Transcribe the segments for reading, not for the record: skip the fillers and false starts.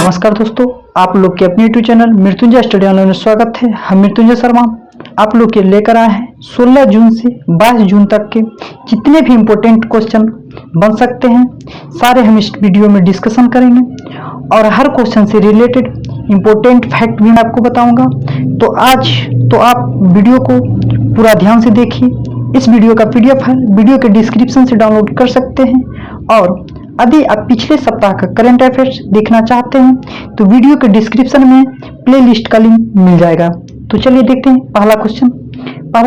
नमस्कार दोस्तों, आप लोग के अपने YouTube channel Mrityunjay study online में स्वागत है। हम मृत्युंजय शर्मा आप लोग के लेकर आए हैं 16 जून से 22 जून तक के जितने भी इम्पोर्टेंट क्वेश्चन बन सकते हैं सारे हम इस वीडियो में डिस्कशन करेंगे और हर क्वेश्चन से रिलेटेड इम्पोर्टेंट फैक्ट भी मैं आपको बताऊंगा। तो आज तो आप वीडियो को पूरा ध्यान से देखिए। इस वीडियो का PDF फाइल वीडियो के डिस्क्रिप्शन से डाउनलोड कर सकते हैं और यदि आप पिछले सप्ताह का करंट अफेयर्स देखना चाहते हैं तो वीडियो के डिस्क्रिप्शन में प्लेलिस्ट का लिंक मिल जाएगा। तो चलिए देखते हैं पहला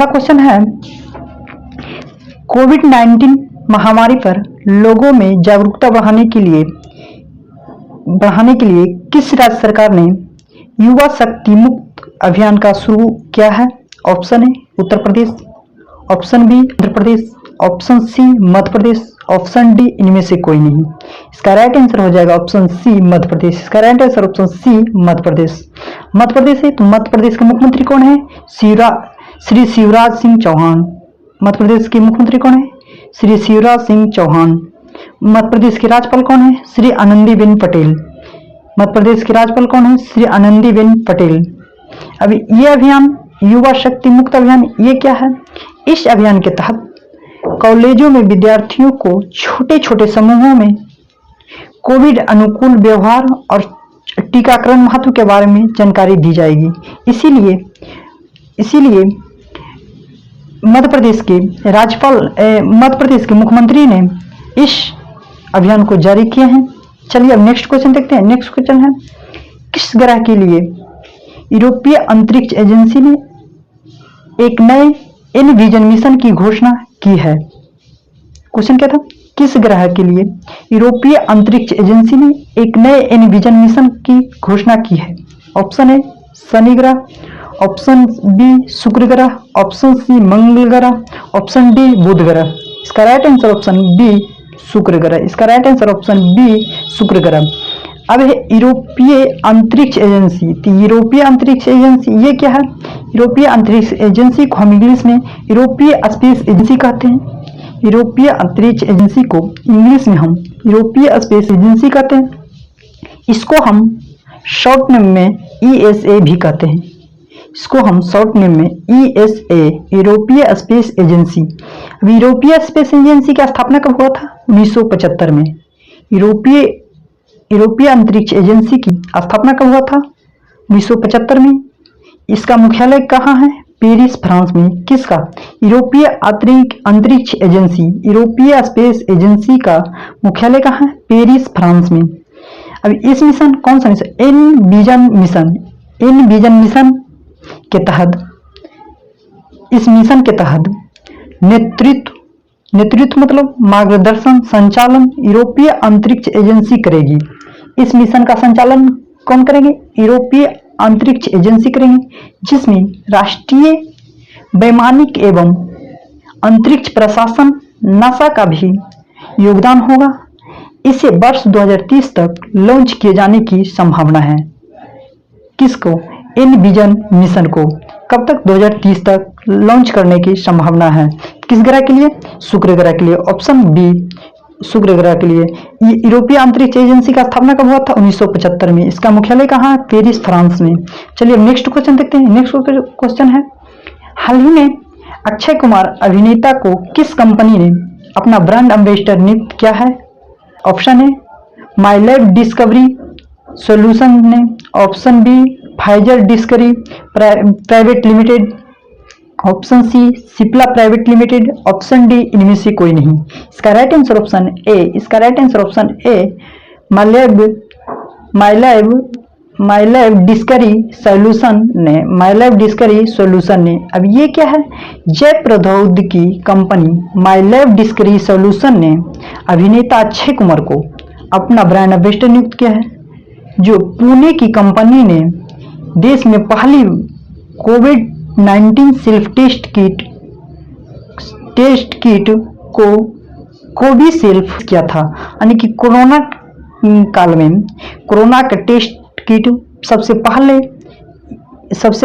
क्वेश्चन है, कोविड-19 महामारी पर लोगों में जागरूकता बढ़ाने के लिए किस राज्य सरकार ने युवा शक्ति मुक्त अभियान का शुरू किया है? Option A Uttar Pradesh, option B Andhra Pradesh, option C Madhya Pradesh, option D इनमें से कोई नहीं। इसका राइट आंसर हो जाएगा ऑप्शन सी मध्य प्रदेश। इसका right answer option C Madhya प्रदेश। मध्य प्रदेश है तो मध्य प्रदेश के मुख्यमंत्री कौन है? श्री शिवराज सिंह चौहान। मध्य प्रदेश के मुख्यमंत्री कौन है? श्री शिवराज सिंह चौहान। मध्य प्रदेश की राज्यपाल कौन है? श्री आनंदीबेन पटेल। मध्य प्रदेश की राज्यपाल कौन है? श्री आनंदीबेन पटेल। अभी ये अभियान युवा शक्ति मुक्त अभियान ये क्या है? इस अभियान के तहत कॉलेजों में विद्यार्थियों को छोटे छोटे समूहों में कोविड अनुकूल व्यवहार और टीकाकरण महत्व के बारे में जानकारी दी जाएगी। इसीलिए मध्य प्रदेश के मुख्यमंत्री ने इस अभियान को जारी किए हैं। चलिए अब नेक्स्ट क्वेश्चन देखते हैं। नेक्स्ट क्वेश्चन है, किस ग्रह के लिए यूरोपीय अंतरिक्ष एजेंसी ने एक नए एनविजन मिशन की घोषणा की है? क्वेश्चन क्या था? किस ग्रह के लिए यूरोपीय अंतरिक्ष एजेंसी ने एक नए एनविजन मिशन की घोषणा की है? ऑप्शन ए शनि ग्रह, ऑप्शन बी शुक्र ग्रह, ऑप्शन सी मंगल ग्रह, ऑप्शन डी बुध ग्रह। इसका राइट आंसर ऑप्शन बी शुक्र ग्रह। इसका राइट आंसर ऑप्शन बी शुक्र ग्रह। अब है यूरोपीय अंतरिक्ष एजेंसी। तो यूरोपीय अंतरिक्ष एजेंसी ये क्या है? यूरोपीय अंतरिक्ष एजेंसी को हम इंग्लिश में यूरोपीय स्पेस एजेंसी कहते हैं। यूरोपीय अंतरिक्ष एजेंसी को इंग्लिश में हम यूरोपीय स्पेस एजेंसी कहते हैं। इसको हम शॉर्ट नेम में ESA भी कहते हैं। इसको हम शॉर्ट नेम में ESA यूरोपीय स्पेस एजेंसी। अब यूरोपीय स्पेस एजेंसी की स्थापना कब हुआ था? 1975 में। यूरोपीय अंतरिक्ष एजेंसी की स्थापना कब हुआ था? 1975 में। इसका मुख्यालय कहाँ है? पेरिस, फ्रांस में। किसका? यूरोपीय अंतरिक्ष एजेंसी, यूरोपीय स्पेस एजेंसी का मुख्यालय कहाँ है? पेरिस, फ्रांस में। अब इस मिशन कौन सा मिशन? एनविजन मिशन के तहत, इस मिशन के तहत नेतृत्व मतलब मार्गदर्शन संचालन यूरोपीय अंतरिक्ष एजेंसी करेगी। इस मिशन का संचालन कौन करेंगे? यूरोपीय अंतरिक्ष एजेंसी करेंगे, जिसमें राष्ट्रीय वैमानिक एवं अंतरिक्ष प्रशासन नासा का भी योगदान होगा। इसे वर्ष 2030 तक लॉन्च किए जाने की संभावना है। किसको? एनविजन मिशन को कब तक? 2030 तक लॉन्च करने की संभावना है। किस ग्रह के लिए? शुक्र ग्रह के लिए। ऑप्शन बी शुक्र ग्रह के लिए। यूरोपीय अंतरिक्ष एजेंसी का स्थापना कब हुआ था? 1975 में। इसका मुख्यालय कहाँ है? पेरिस, फ्रांस में। चलिए नेक्स्ट क्वेश्चन देखते हैं। नेक्स्ट क्वेश्चन है, हाल ही में अक्षय कुमार अभिनेता को किस कंपनी ने अपना ब्रांड एम्बेसडर नियुक्त किया है? Option A My Life Discovery Solution ने, option B Pfizer Discovery private limited, option C Cipla private limited, option D इनमें से कोई नहीं। इसका राइट आंसर ऑप्शन ए। इसका right answer option A My Life Discovery Solution ने। अब ये क्या है? जय प्रौद्योगिकी company My Life Discovery Solution ने अभिनेता अक्षय कुमार को अपना ब्रांड एम्बेसडर नियुक्त किया है, जो पुणे की कंपनी ने देश में पहली कोविड-19 सेल्फ टेस्ट किट को कोविशील्ड किया था। यानी कि कोरोना काल में कोरोना का टेस्ट किट सबसे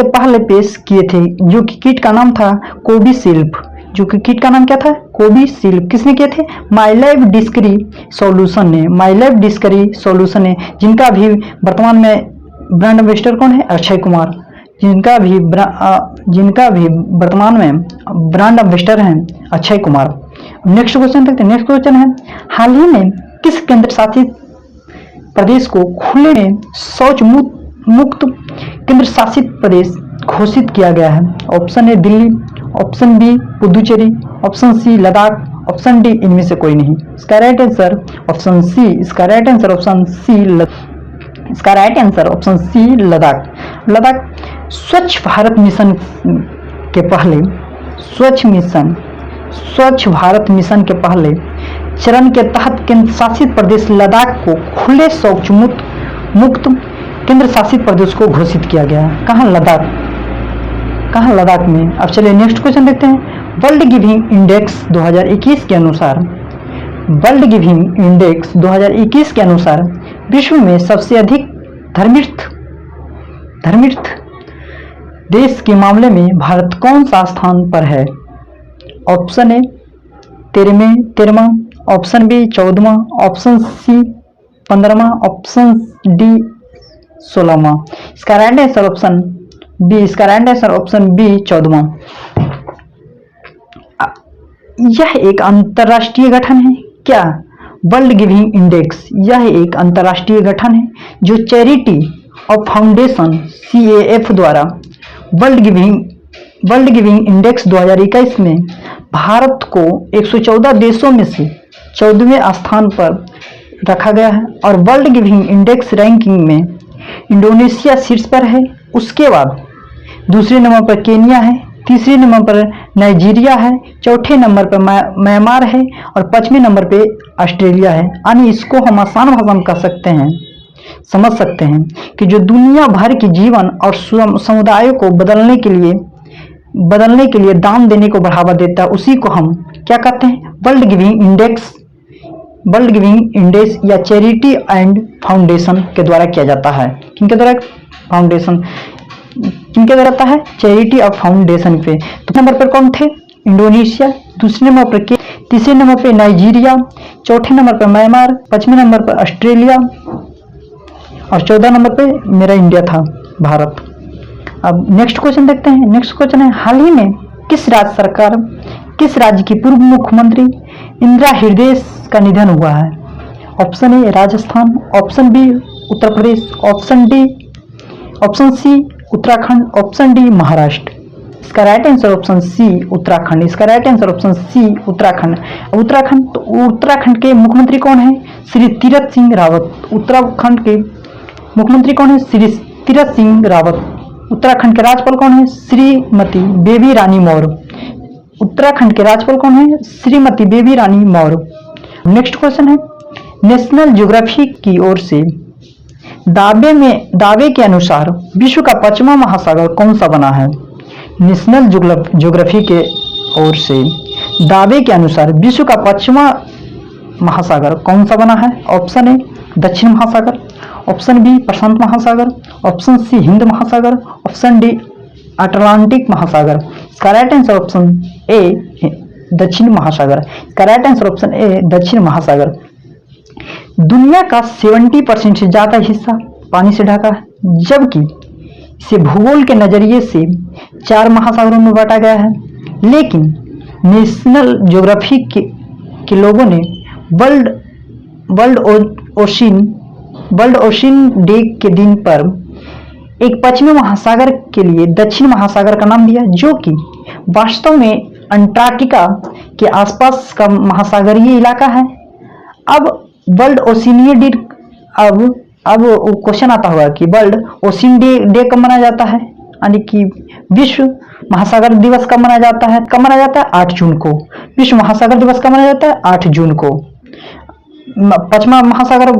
पहले पेश किए थे, जो कि किट का नाम था कोविशील्ड। जो कि किट का नाम क्या था, कोविशील्ड। किसने किए थे, माई लाइफ डिस्कवरी सॉल्यूशन ने, माई लाइफ डिस्कवरी सॉल्यूशन ने, जिनका भी वर्तमान में ब्रांड एम्बेसडर कौन है, अक्षय कुमार, जिनका भी वर्तमान में ब्रांड एम्बेसडर हैं अक्षय कुमार। नेक्स्ट क्वेश्चन देखते हैं। नेक्स्ट क्वेश्चन है, हाल ही में किस केंद्र शासित प्रदेश को खुले में शौच मुक्त केंद्र शासित प्रदेश घोषित किया गया है? Option A Delhi, option B Puducherry, option C Ladakh, option D इनमें से कोई नहीं। इसका राइट आंसर ऑप्शन सी, इसका राइट आंसर ऑप्शन सी, इसका right answer option C Ladakh. Ladakh Swachh Bharat mission के पहले स्वच्छ भारत मिशन के पहले चरण के तहत केंद्र शासित प्रदेश लद्दाख को खुले शौच मुक्त केंद्र शासित प्रदेश को घोषित किया गया। कहाँ, लद्दाख में। अब चलिए नेक्स्ट क्वेश्चन देखते हैं। वर्ल्ड गिविंग इंडेक्स 2021 के अनुसार, वर्ल्ड गिविंग इंडेक्स 2021 के अनुसार विश्व में सबसे अधिक धर्मिष्ठ देश के मामले में भारत कौन सा स्थान पर है? ऑप्शन ए 13वां, ऑप्शन बी 14वां, ऑप्शन सी 15वां, ऑप्शन डी 16वां। इसका राइट आंसर ऑप्शन बी, इसका राइट आंसर ऑप्शन बी 14वां। यह एक अंतरराष्ट्रीय गठन है क्या? वर्ल्ड गिविंग इंडेक्स यह एक अंतरराष्ट्रीय गठन है जो चैरिटी और फाउंडेशन CAF द्वारा वर्ल्ड गिविंग इंडेक्स 2021 में भारत को 114 देशों में से 14वें स्थान पर रखा गया है और वर्ल्ड गिविंग इंडेक्स रैंकिंग में इंडोनेशिया शीर्ष पर है। उसके बाद दूसरे नंबर पर केनिया है, तीसरे नंबर पर नाइजीरिया है, चौथे नंबर पर म्यांमार है और 5वें नंबर पे ऑस्ट्रेलिया है। यानी इसको हम आसान भाषा में कह सकते हैं, समझ सकते हैं कि जो दुनिया भर के जीवन और समुदायों को बदलने के लिए दान देने को बढ़ावा देता है, उसी को हम क्या कहते हैं, वर्ल्ड गिविंग इंडेक्स या चैरिटी एंड फाउंडेशन के द्वारा किया जाता है। किनके द्वारा? फाउंडेशन किनके द्वारा होता है? चैरिटी और फाउंडेशन पे। तो नंबर पर कौन थे? इंडोनेशिया, दूसरे नंबर पर तीसरे नंबर पर नाइजीरिया, चौथे नंबर पर म्यांमार, 5वें नंबर पर ऑस्ट्रेलिया और 14 नंबर पे मेरा इंडिया था, भारत। अब नेक्स्ट क्वेश्चन देखते हैं। नेक्स्ट क्वेश्चन है, हाल ही में किस राज्य की पूर्व मुख्यमंत्री इंदिरा हृदय का निधन हुआ है? Option A Rajasthan, option B Uttar Pradesh, option C Uttarakhand, option D Maharashtra. इसका right answer option C Uttarakhand, इसका right answer option C Uttarakhand. तो उत्तराखंड के मुख्यमंत्री कौन है? श्री तीरथ सिंह रावत। उत्तराखंड के मुख्यमंत्री कौन है? श्री तीरथ सिंह रावत। उत्तराखंड के राज्यपाल कौन है? श्रीमती बेबी रानी मौर्य। उत्तराखंड के राज्यपाल कौन है? श्रीमती बेबी रानी मौर्य। नेक्स्ट क्वेश्चन है, नेशनल ज्योग्राफी की ओर से दावे के अनुसार विश्व का 5वां महासागर कौन सा बना है? नेशनल ज्योग्राफी के ओर से दावे के अनुसार विश्व का 5वां महासागर कौन सा बना है? ऑप्शन ए दक्षिण महासागर, ऑप्शन बी प्रशांत महासागर, ऑप्शन सी हिंद महासागर, ऑप्शन डी अटलांटिक महासागर। इसका राइट आंसर ऑप्शन ए दक्षिण महासागर। इसका राइट आंसर ऑप्शन ए दक्षिण महासागर। दुनिया का 70% से ज्यादा हिस्सा पानी से ढका है, जबकि इसे भूगोल के नजरिए से 4 महासागरों में बांटा गया है। लेकिन नेशनल ज्योग्राफी के लोगों ने वर्ल्ड ओशियन डे के दिन पर एक 5वें महासागर के लिए दक्षिण महासागर का नाम दिया, जो कि वास्तव में अंटार्कटिका के आसपास का महासागरीय इलाका है। अब वर्ल्ड ओशिनियन डे, अब क्वेश्चन आता होगा कि वर्ल्ड ओशियन डे कब मनाया जाता है, यानी कि विश्व महासागर दिवस कब मनाया जाता है? 8 जून को। विश्व महासागर दिवस कब मनाया जाता है? 8 जून को। 5वां महासागर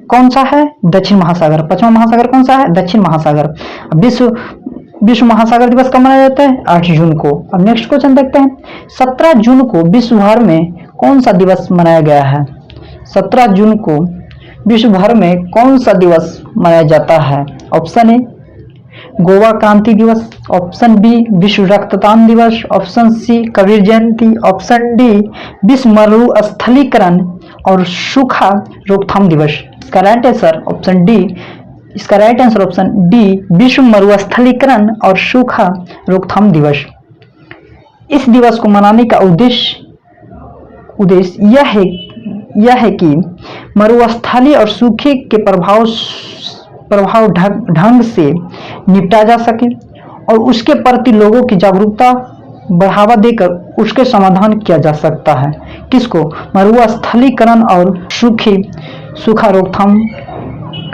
कौन सा है? दक्षिण महासागर। 5वां महासागर कौन सा है? दक्षिण महासागर। विश्व महासागर दिवस कब मनाया जाता है? 8 जून को। अब नेक्स्ट क्वेश्चन देखते हैं, 17 जून को विश्व भर में कौन सा दिवस मनाया गया है? 17 जून को विश्व भर में कौन सा दिवस मनाया जाता है? ऑप्शन ए गोवा क्रांति दिवस, ऑप्शन बी विश्व रक्तदान दिवस, ऑप्शन सी कबीर जयंती, ऑप्शन डी विश्व मरुस्थलीकरण और सूखा रोकथाम दिवस। इसका राइट आंसर ऑप्शन डी, इसका राइट आंसर ऑप्शन डी विश्व मरुस्थलीकरण और सूखा रोकथाम दिवस। इस दिवस को मनाने का उद्देश्य यह है कि मरुस्थली और सूखे के प्रभाव ढंग से निपटा जा सके और उसके प्रति लोगों की जागरूकता बढ़ावा देकर उसके समाधान किया जा सकता है। किसको? मरुस्थलीकरण और सूखा रोकथाम,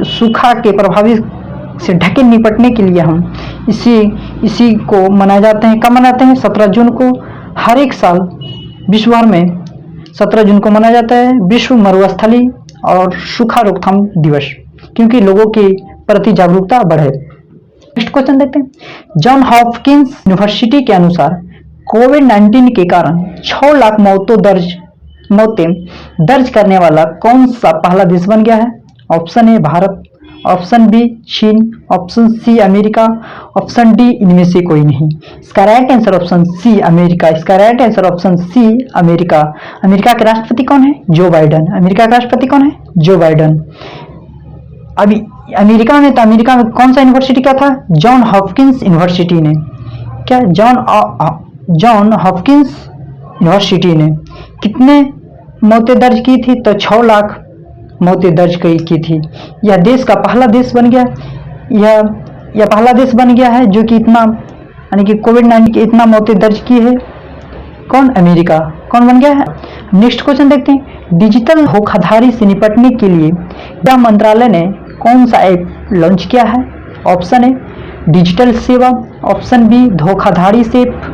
सूखा के प्रभावी से ढके निपटने के लिए हम इसी को मनाए जाते हैं। कब मनाते हैं? 17 जून को। हर एक साल विश्व भर में 17 जून को मनाया जाता है विश्व मरुस्थली और सूखा रोकथाम दिवस, क्योंकि लोगों के प्रति जागरूकता बढ़े। नेक्स्ट क्वेश्चन देखते हैं। जॉन हॉपकिंस यूनिवर्सिटी के अनुसार कोविड-19 के कारण 6 लाख मौतें दर्ज करने वाला कौन सा पहला देश बन गया है? Option A Bharat, option B चीन, option C America, option D इनमें से कोई नहीं। इसका right answer option C America, इसका right answer option C America. America के राष्ट्रपति कौन है? जो बाइडन। अमेरिका का राष्ट्रपति कौन है? जो बाइडन। अभी अमेरिका में कौन सा यूनिवर्सिटी क्या था? जॉन हॉपकिंस यूनिवर्सिटी ने क्या जॉन हॉपकिंस यूनिवर्सिटी ने कितने मौतें दर्ज की थी? तो 6 लाख मौतें दर्ज की थी। यह देश का पहला देश बन गया, यह पहला देश बन गया है जो कि इतना यानी कि कोविड-19 के इतना मौतें दर्ज की है। कौन? अमेरिका। कौन बन गया है? नेक्स्ट क्वेश्चन देखते हैं। डिजिटल धोखाधड़ी से निपटने के लिए गृह मंत्रालय ने कौन सा ऐप लॉन्च किया है? ऑप्शन ए डिजिटल सेवा, ऑप्शन बी धोखाधड़ी safe,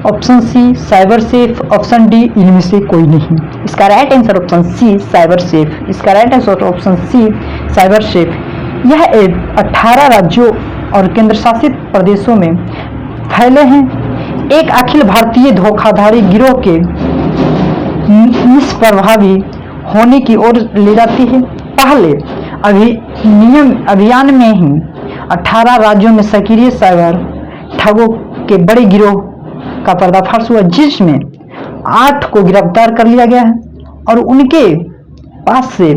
option C cyber safe, option D इनमें से कोई नहीं। इसका right answer option C cyber safe, इसका right answer option C cyber safe. यह ऐप 18 राज्यों और केंद्र शासित प्रदेशों में फैले हैं। एक अखिल भारतीय धोखाधड़ी गिरोह के निष्प्रभावी होने की ओर ले जाती है। पहले अभियान में ही 18 राज्यों में सक्रिय साइबर ठगों के बड़े गिरोह का पर्दाफाश हुआ, जिसमें 8 को गिरफ्तार कर लिया गया है और उनके पास से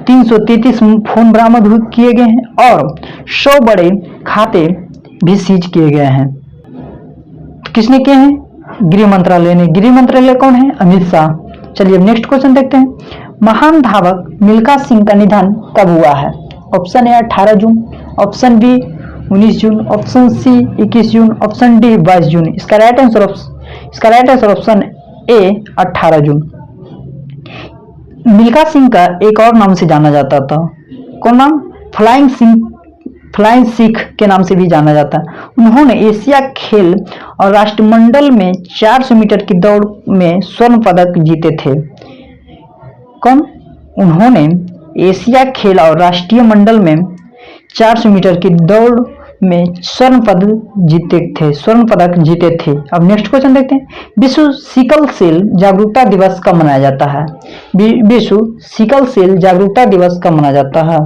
333 फोन बरामद किए गए हैं और 100 बड़े खाते भी सीज किए गए हैं। तो किसने किए हैं? गृह मंत्रालय ने। गृह मंत्रालय कौन है? अमित शाह। चलिए नेक्स्ट क्वेश्चन देखते हैं। महान धावक मिल्खा सिंह का निधन कब हुआ है? ऑप्शन ए 18 जून, ऑप्शन बी 19 जून, ऑप्शन सी 21 जून, ऑप्शन डी 22 जून। इसका राइट आंसर ऑप्शन ए 18 जून। मिल्खा सिंह का एक और नाम से जाना जाता था। कौन नाम? फ्लाइंग सिख के नाम से भी जाना जाता है। उन्होंने एशिया खेल और राष्ट्रमंडल में 400 मीटर की दौड़ में स्वर्ण पदक जीते थे। कौन? उन्होंने एशिया खेल और राष्ट्रीय मंडल में 400 मीटर की दौड़ में स्वर्ण पदक जीते थे। अब नेक्स्ट क्वेश्चन देखते हैं। विश्व सिकल सेल जागरूकता दिवस कब मनाया जाता है? विश्व सिकल सेल जागरूकता दिवस कब मनाया जाता है?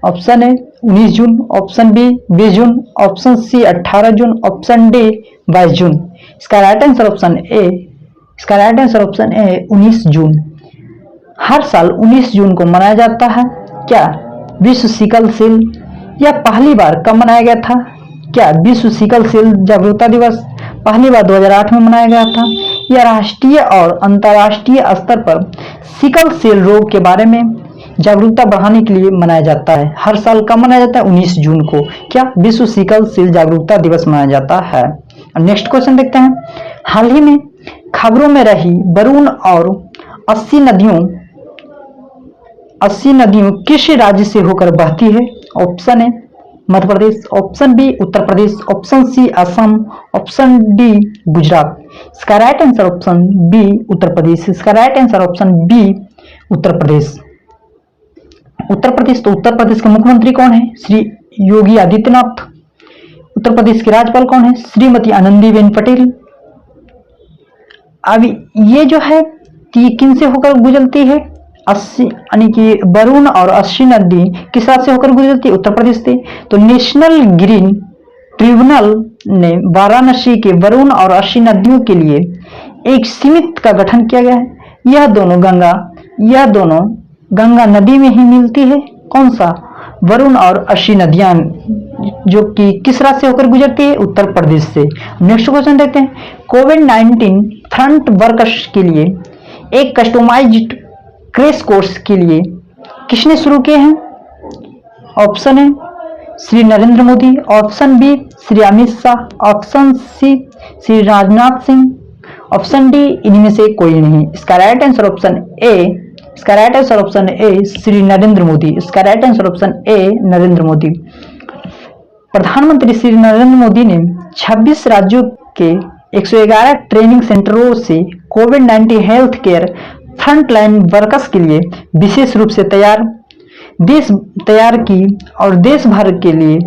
ऑप्शन ए 19 जून, ऑप्शन बी 20 जून, ऑप्शन सी 18 जून, ऑप्शन डी 22 जून। इसका राइट आंसर ऑप्शन ए 19 जून। हर साल 19 जून को मनाया जाता है। क्या विश्व सिकल सेल? यह पहली बार कब मनाया गया था? क्या विश्व सिकल सेल जागरूकता दिवस पहली बार 2008 में मनाया गया था। यह राष्ट्रीय और अंतर्राष्ट्रीय स्तर पर सिकल सेल रोग के बारे में जागरूकता बढ़ाने के लिए मनाया जाता है। हर साल कब मनाया जाता है? 19 जून को। क्या विश्व सिकल सेल जागरूकता दिवस मनाया जाता है। नेक्स्ट क्वेश्चन देखते हैं। हाल ही में खबरों में रही वरुण और 80 नदियों किस राज्य से होकर बहती है? Option A Madhya Pradesh, option B Uttar Pradesh, option C Assam, option D Gujarat. इसका right answer option B Uttar Pradesh, इसका right answer option B Uttar Pradesh. Uttar Pradesh के मुख्यमंत्री कौन है? श्री योगी आदित्यनाथ। उत्तर प्रदेश के राज्यपाल कौन है? श्रीमती आनंदीबेन पटेल। अब ये जो है किन से होकर गुजरती है? 80 यानी कि वरुण और 80 नदी किस राज्य से होकर गुजरती है? उत्तर प्रदेश से। तो नेशनल ग्रीन ट्रिब्यूनल ने वाराणसी के वरुण और अस्सी नदियों के लिए एक समिति का गठन किया गया है। यह दोनों गंगा नदी में ही मिलती है। कौन सा? वरुण और अस्सी नदियां, जो कि किस राज्य से होकर गुजरती है? उत्तर प्रदेश से। नेक्स्ट क्वेश्चन देखते हैं। कोविड-19 फ्रंट वर्कर्स के लिए एक कस्टमाइज्ड क्रैश कोर्स के लिए किसने शुरू किए हैं? Option A Shri Narendra Modi, option B Shri Amit Shah, option C Shri Rajnath Singh, option D इनमें से कोई नहीं। इसका right answer option A Shri Narendra Modi. इसका right answer option A Narendra Modi. प्रधानमंत्री श्री नरेंद्र मोदी ने 26 राज्यों के 111 ट्रेनिंग सेंटरों से कोविड-19 हेल्थ केयर फ्रंटलाइन वर्कर्स के लिए विशेष रूप से तैयार की और देश भर के लिए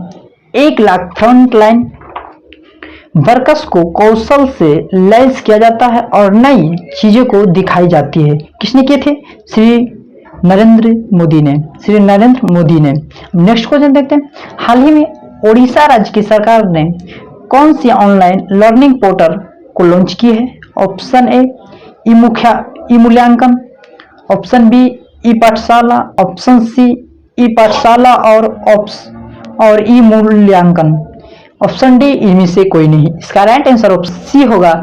1 लाख फ्रंटलाइन वर्कर्स को कौशल से लैस किया जाता है और नई चीजों को दिखाई जाती है। किसने किए थे? श्री नरेंद्र मोदी ने। नेक्स्ट क्वेश्चन देखते हैं। हाल ही में ओडिशा राज्य की सरकार ने कौन सी ऑनलाइन लर्निंग पोर्टल को लॉन्च की है? ऑप्शन ए ई मूल्यांकन, ऑप्शन बी ई पाठशाला, ऑप्शन सी ई पाठशाला और ई मूल्यांकन, ऑप्शन डी इनमें से कोई नहीं। इसका राइट आंसर ऑप्शन सी होगा,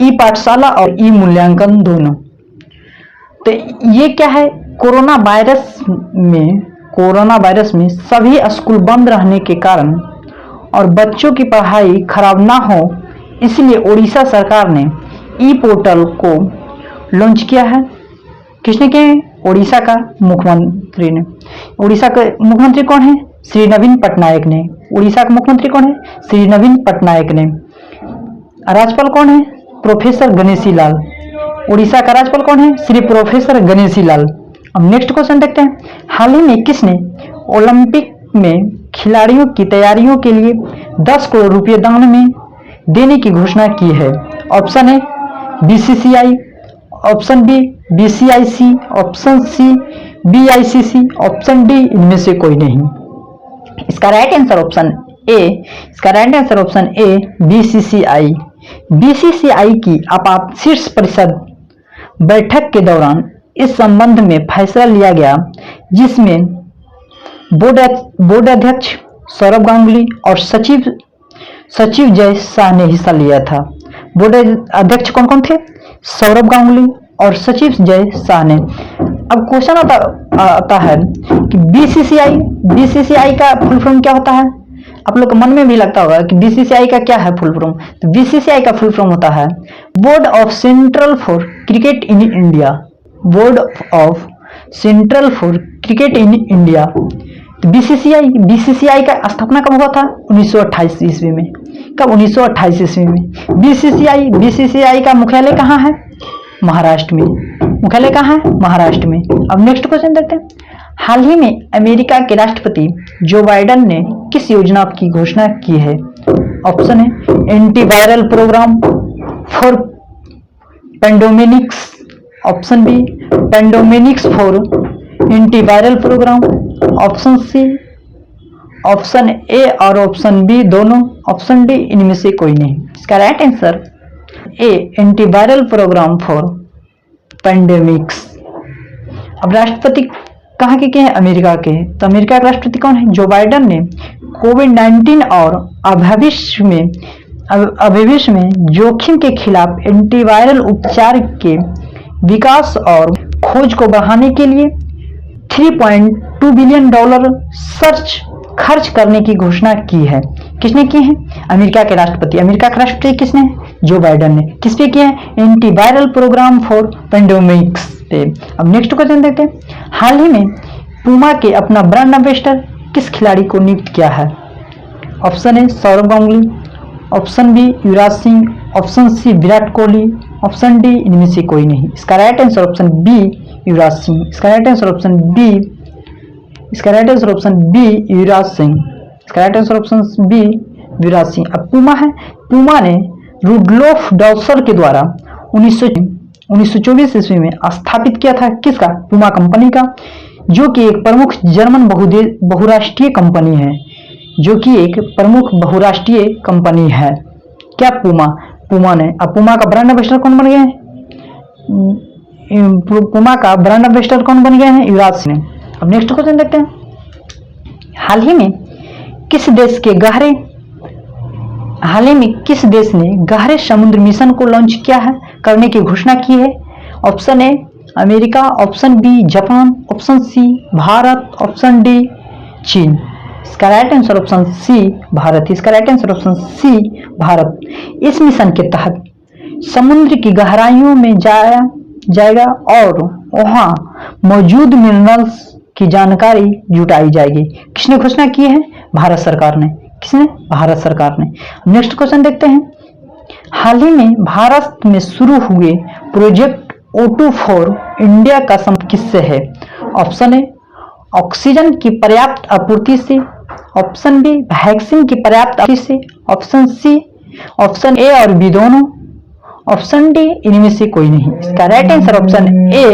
ई पाठशाला और ई मूल्यांकन दोनों। तो ये क्या है? कोरोना वायरस में सभी स्कूल बंद रहने के कारण और बच्चों की पढ़ाई खराब ना हो, इसलिए ओडिशा सरकार ने ई पोर्टल को लॉन्च किया है। किसने किया है? ओडिशा का मुख्यमंत्री ने। ओडिशा के मुख्यमंत्री कौन है? श्री नवीन पटनायक ने। ओडिशा का मुख्यमंत्री कौन है? श्री नवीन पटनायक ने। राज्यपाल कौन है? प्रोफेसर गणेशी लाल। ओडिशा का राज्यपाल कौन है? श्री प्रोफेसर गणेशी लाल। अब नेक्स्ट क्वेश्चन देखते हैं। हाल ही में किसने ओलंपिक में खिलाड़ियों की तैयारियों के लिए 10 करोड़ रुपए दान में देने की घोषणा की है? Option A BCCI, option B BCIC, option C BICC, option D इनमें से कोई नहीं। इसका right answer option A BCCI. BCCI की आपात शीर्ष परिषद बैठक के दौरान इस संबंध में फैसला लिया गया, जिसमें बोर्ड अध्यक्ष सौरभ गांगुली और सचिव जय शाह ने हिस्सा लिया था। बोर्ड अध्यक्ष कौन कौन थे? सौरभ गांगुली और सचिव जय शाह ने। अब क्वेश्चन आता है कि बीसीसीआई का फुल फॉर्म क्या होता है? आप लोग के मन में भी लगता होगा कि बीसीसीआई का क्या है फुल फॉर्म। तो बीसीसीआई का फुल फॉर्म होता है board of central for cricket in India. Board of central for cricket in India. तो बीसीसीआई का स्थापना कब हुआ था? 1928 ईस्वी में। कब? 1928 ईस्वी में। बीसीसीआई का मुख्यालय कहाँ है? महाराष्ट्र में। मुख्यालय कहाँ है? महाराष्ट्र में। अब नेक्स्ट क्वेश्चन देखते हैं। हाल ही में अमेरिका के राष्ट्रपति जो बाइडेन ने किस योजना की घोषणा की है? ऑप्शन है antiviral program for pandemics, option B pandemics for antiviral program, option C, option A और ऑप्शन बी दोनों, ऑप्शन डी इनमें से कोई नहीं। इसका right answer A antiviral program for pandemics. अब राष्ट्रपति कहाँ के हैं? अमेरिका के। तो अमेरिका के राष्ट्रपति कौन है? जो बाइडेन ने कोविड-19 और भविष्य में जोखिम के खिलाफ एंटीवायरल उपचार के विकास और खोज को बढ़ाने के लिए $3.2 बिलियन खर्च करने की घोषणा की है। किसने की है? अमेरिका के राष्ट्रपति। अमेरिका के राष्ट्रपति किसने? जो बाइडेन ने। किस पे किया है? एंटीवायरल प्रोग्राम फॉर पेंडेमिक्स पे। अब नेक्स्ट क्वेश्चन देखते हैं। हाल ही में पूमा के अपना ब्रांड एम्बेसडर किस खिलाड़ी को नियुक्त किया है? Option A Sourav Ganguly, option B Yuvraj Singh, option C Virat Kohli, option D इनमें से कोई नहीं। इसका right answer option B Yuvraj Singh. इसका right answer option B Yuvraj Singh. इसका right answer option B Yuvraj Singh. अब पूमा ने रुडोल्फ डॉसर के द्वारा 1924 ईस्वी में स्थापित किया था। किसका? पूमा कंपनी का, जो कि एक प्रमुख जर्मन बहुराष्ट्रीय कंपनी है। जो कि एक प्रमुख बहुराष्ट्रीय कंपनी है। क्या? पूमा। पूमा ने, अब पूमा का ब्रांड एम्बेसडर कौन बन गए हैं? पूमा का ब्रांड एम्बेसडर कौन बन गए हैं? युवराज सिंह ने। अब नेक्स्ट क्वेश्चन देखते हैं। हाल ही में किस देश ने गहरे समुद्र मिशन को लॉन्च किया है, करने की घोषणा की है? Option A America, option B Japan, option C Bharat, option D चीन। इसका right answer option C Bharat. इसका right answer option C Bharat. इस मिशन के तहत समुद्र की गहराइयों में जाया जाएगा और वहां मौजूद मिनरल्स की जानकारी जुटाई जाएगी। किसने घोषणा की है? भारत सरकार ने। किसने? भारत सरकार ने। नेक्स्ट क्वेश्चन देखते हैं। हाल ही में भारत में शुरू हुए प्रोजेक्ट O2 फॉर इंडिया का संबंध किससे है? ऑप्शन ए ऑक्सीजन की पर्याप्त आपूर्ति से, ऑप्शन बी वैक्सीन की पर्याप्त आपूर्ति से, ऑप्शन सी ऑप्शन ए और बी दोनों, ऑप्शन डी इनमें से कोई नहीं। इसका right answer option A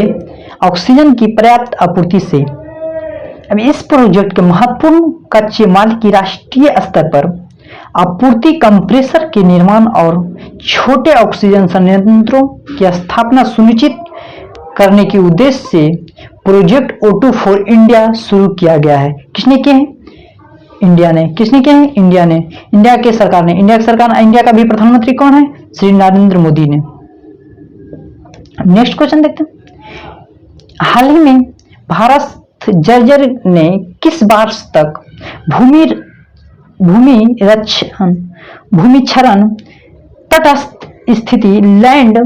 oxygen की पर्याप्त आपूर्ति से। अब इस प्रोजेक्ट के महत्वपूर्ण कच्चे माल की राष्ट्रीय स्तर पर आपूर्ति, कंप्रेसर के निर्माण और छोटे ऑक्सीजन संयंत्रों की स्थापना सुनिश्चित करने के उद्देश्य से प्रोजेक्ट O2 फॉर इंडिया शुरू किया गया है। किसने किया है? इंडिया ने। किसने किया है? इंडिया ने। इंडिया के सरकार ने। इंडिया का भी प्रधानमंत्री कौन है? श्री नरेंद्र मोदी ने। नेक्स्ट क्वेश्चन देखते हैं। हाल ही में भारत जर्जर ने किस वर्ष तक भूमि क्षरण, तटस्थ स्थिति, लैंड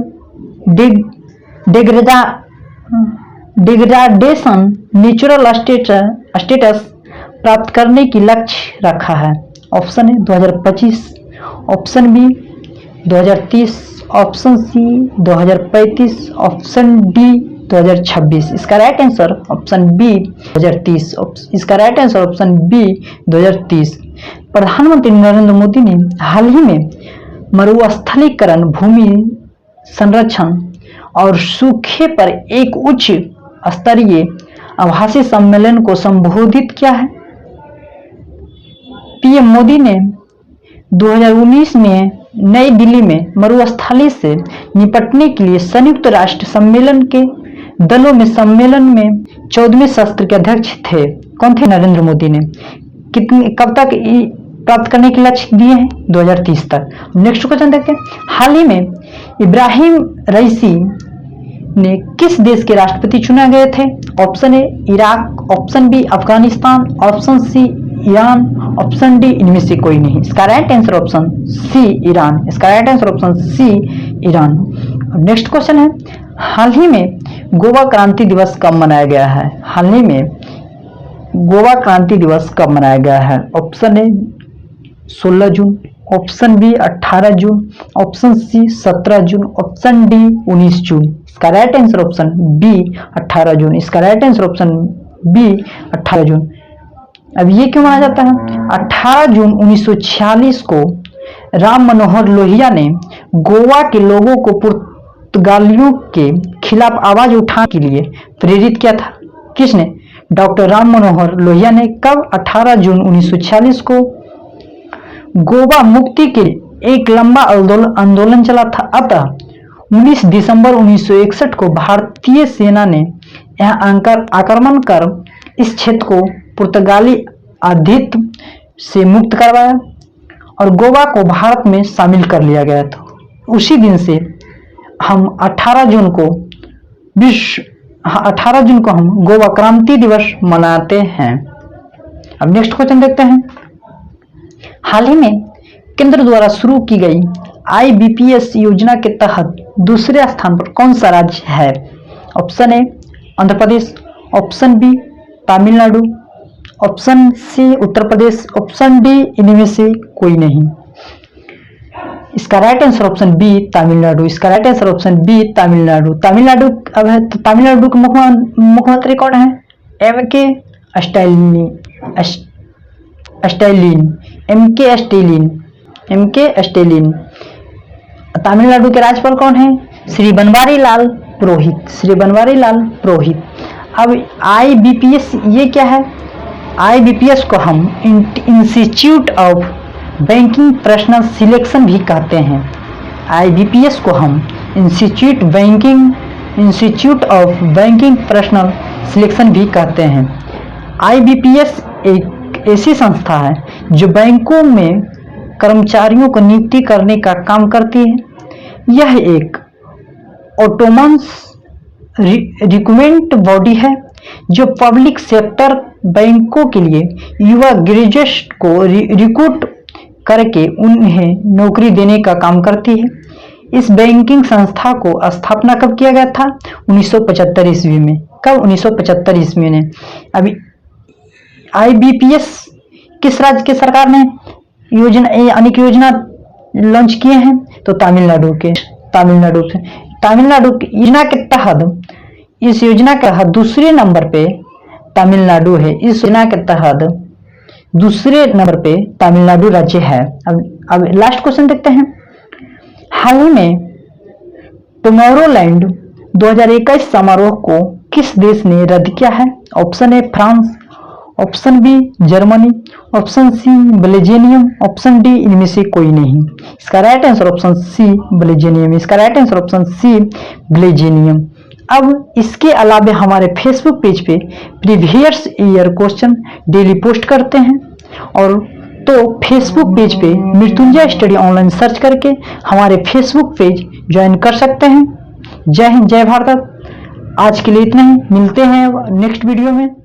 डिग्रेडेशन, नेचुरल स्टेटस प्राप्त करने की लक्ष्य रखा है? Option A 2025, option B 2030, option C 2035, option D 2026। इसका राइट आंसर ऑप्शन बी 2030। इसका राइट आंसर ऑप्शन बी 2030। प्रधानमंत्री नरेंद्र मोदी ने हाल ही में मरुस्थलीकरण, भूमि संरक्षण और सूखे पर एक उच्च स्तरीय आभासी सम्मेलन को संबोधित किया है। पीएम मोदी ने 2019 में नई दिल्ली में मरुस्थली से निपटने के लिए संयुक्त राष्ट्र सम्मेलन के दलों में सम्मेलन में 14वें सत्र के अध्यक्ष थे। कौन थे? नरेंद्र मोदी ने। कब तक प्राप्त करने के लक्ष्य दिए हैं? 2030 तक। नेक्स्ट क्वेश्चन देखते हैं। हाल ही में इब्राहिम रईसी ने किस देश के राष्ट्रपति चुने गए थे? Option A Iraq, option B Afghanistan, option C Iran, option D इनमें से कोई नहीं। इसका right answer option C Iran. इसका right answer option C Iran. Next question है। हाल ही में गोवा क्रांति दिवस कब मनाया गया है? हाल ही में गोवा क्रांति दिवस कब मनाया गया है? ऑप्शन ए 16 जून, ऑप्शन बी 18 जून, ऑप्शन सी 17 जून, ऑप्शन डी 19 जून। इसका राइट आंसर ऑप्शन बी 18 जून। इसका राइट आंसर ऑप्शन बी 18 जून। अब ये क्यों माना जाता है? 18 जून 1946 को राम मनोहर लोहिया ने गोवा के लोगों को पुर्तगालियों के खिलाफ आवाज उठाने के लिए प्रेरित किया था। किसने? डॉक्टर राम मनोहर लोहिया ने। कब? 18 जून 1946 को। गोवा मुक्ति के एक लंबा आंदोलन चला था। अतः 19 दिसंबर 1961 को भारतीय सेना ने यहां आक्रमण कर इस क्षेत्र को पुर्तगाली आधिपत्य से मुक्त करवाया और गोवा को भारत में शामिल कर लिया गया था। उसी दिन से हम 18 जून को हम गोवा क्रांति दिवस मनाते हैं। अब नेक्स्ट क्वेश्चन देखते हैं। हाल ही में केंद्र द्वारा शुरू की गई IBPS योजना के तहत दूसरे स्थान पर कौन सा राज्य है? Option A Andhra Pradesh, option B Tamil Nadu, option C Uttar Pradesh, option D इनमें से कोई नहीं। इसका right answer option B Tamil Nadu. इसका right answer option B Tamil Nadu. Tamil Nadu अब है तो तमिलनाडु के मुख्यमंत्री कौन है? MK Stalin. तमिलनाडु के राज्यपाल कौन है? श्री बनवारी लाल पुरोहित। अब IBPS ये क्या है? IBPS को हम institute of banking personal selection भी कहते हैं। IBPS को हम institute of banking personal selection भी कहते हैं। IBPS एक ऐसी संस्था है जो बैंकों में कर्मचारियों को नियुक्ति करने का काम करती है। यह एक ऑटोनमस रिक्रूटमेंट बॉडी है जो पब्लिक सेक्टर बैंकों के लिए युवा ग्रेजुएट को रिक्रूट करके उन्हें नौकरी देने का काम करती है। इस बैंकिंग संस्था को स्थापना कब किया गया था? 1975 ईस्वी में। कब? 1975 ईस्वी में। अभी IBPS किस राज्य के सरकार ने अनेक योजना लॉन्च किए हैं? तो तमिलनाडु की योजना के तहत, इस योजना के तहत दूसरे नंबर पे तमिलनाडु है। इस योजना के तहत दूसरे नंबर पे तमिलनाडु राज्य है। अब लास्ट क्वेश्चन देखते हैं। हाल ही में टुमारोलैंड 2021 समारोह को किस देश ने रद्द किया है? Option A France, option B Germany, option C Belgium, option D इनमें से कोई नहीं। इसका right answer option C Belgium. इसका right answer option C Belgium. अब इसके अलावा हमारे फेसबुक पेज पे previous year question daily post करते हैं, और तो फेसबुक पेज पे मृत्युंजय स्टडी ऑनलाइन सर्च करके हमारे फेसबुक पेज ज्वाइन कर सकते हैं। जय हिंद, जय भारत। आज के लिए इतना ही, मिलते हैं नेक्स्ट वीडियो में।